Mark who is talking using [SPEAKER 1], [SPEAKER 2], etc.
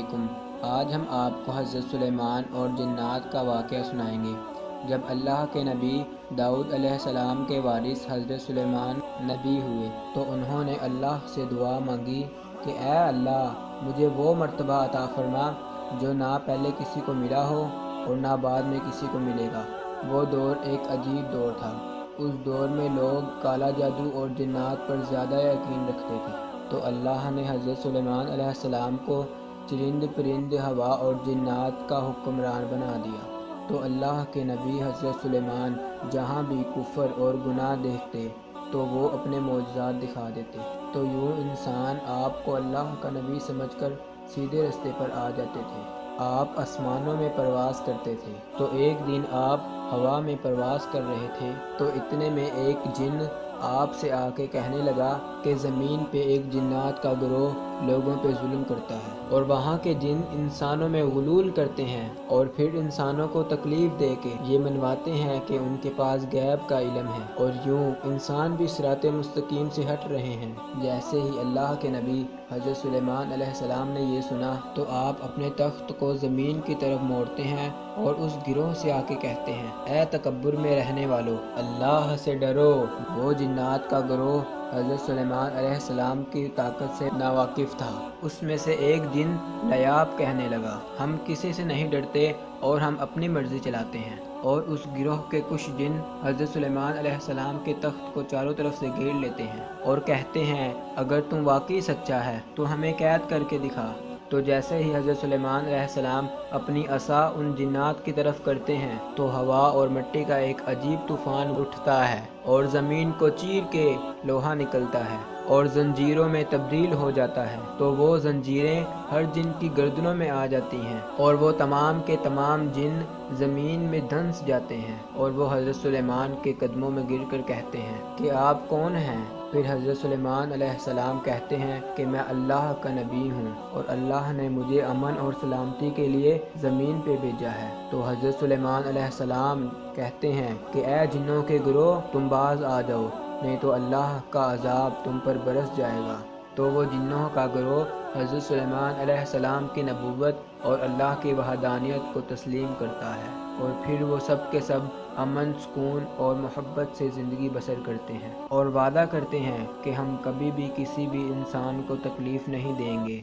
[SPEAKER 1] علیکم۔ آج ہم آپ کو حضرت سلیمان اور جنات کا واقعہ سنائیں گے۔ جب اللہ کے نبی داؤد علیہ السلام کے وارث حضرت سلیمان نبی ہوئے تو انہوں نے اللہ سے دعا مانگی کہ اے اللہ، مجھے وہ مرتبہ عطا فرما جو نہ پہلے کسی کو ملا ہو اور نہ بعد میں کسی کو ملے گا۔ وہ دور ایک عجیب دور تھا۔ اس دور میں لوگ کالا جادو اور جنات پر زیادہ یقین رکھتے تھے، تو اللہ نے حضرت سلیمان علیہ السلام کو چرند پرند، ہوا اور جنات کا حکمران بنا دیا۔ تو اللہ کے نبی حضرت سلیمان جہاں بھی کفر اور گناہ دیکھتے تو وہ اپنے معجزات دکھا دیتے، تو یوں انسان آپ کو اللہ کا نبی سمجھ کر سیدھے رستے پر آ جاتے تھے۔ آپ آسمانوں میں پرواز کرتے تھے، تو ایک دن آپ ہوا میں پرواز کر رہے تھے تو اتنے میں ایک جن آپ سے آ کے کہنے لگا کہ زمین پہ ایک جنات کا گروہ لوگوں پہ ظلم کرتا ہے، اور وہاں کے جن انسانوں میں غلول کرتے ہیں اور پھر انسانوں کو تکلیف دے کے یہ منواتے ہیں کہ ان کے پاس غیب کا علم ہے، اور یوں انسان بھی صراط مستقیم سے ہٹ رہے ہیں۔ جیسے ہی اللہ کے نبی حضرت سلیمان علیہ السلام نے یہ سنا تو آپ اپنے تخت کو زمین کی طرف موڑتے ہیں اور اس گروہ سے آ کے کہتے ہیں، اے تکبر میں رہنے والو، اللہ سے ڈرو۔ وہ جنات کا گروہ حضرت سلیمان علیہ السلام کی طاقت سے ناواقف تھا۔ اس میں سے ایک جن لیاب کہنے لگا، ہم کسی سے نہیں ڈرتے اور ہم اپنی مرضی چلاتے ہیں۔ اور اس گروہ کے کچھ جن حضرت سلیمان علیہ السلام کے تخت کو چاروں طرف سے گھیر لیتے ہیں اور کہتے ہیں، اگر تم واقعی سچا ہے تو ہمیں قید کر کے دکھا۔ تو جیسے ہی حضرت سلیمان علیہ السلام اپنی عصا ان جنات کی طرف کرتے ہیں تو ہوا اور مٹی کا ایک عجیب طوفان اٹھتا ہے اور زمین کو چیر کے لوہا نکلتا ہے اور زنجیروں میں تبدیل ہو جاتا ہے، تو وہ زنجیریں ہر جن کی گردنوں میں آ جاتی ہیں اور وہ تمام کے تمام جن زمین میں دھنس جاتے ہیں، اور وہ حضرت سلیمان کے قدموں میں گر کر کہتے ہیں کہ آپ کون ہیں؟ پھر حضرت سلیمان علیہ السلام کہتے ہیں کہ میں اللہ کا نبی ہوں اور اللہ نے مجھے امن اور سلامتی کے لیے زمین پہ بھیجا ہے۔ تو حضرت سلیمان علیہ السلام کہتے ہیں کہ اے جنوں کے گروہ، تم باز آ جاؤ، نہیں تو اللہ کا عذاب تم پر برس جائے گا۔ تو وہ جنوں کا گروہ حضرت سلیمان علیہ السلام کی نبوت اور اللہ کی وحدانیت کو تسلیم کرتا ہے، اور پھر وہ سب کے سب امن، سکون اور محبت سے زندگی بسر کرتے ہیں اور وعدہ کرتے ہیں کہ ہم کبھی بھی کسی بھی انسان کو تکلیف نہیں دیں گے۔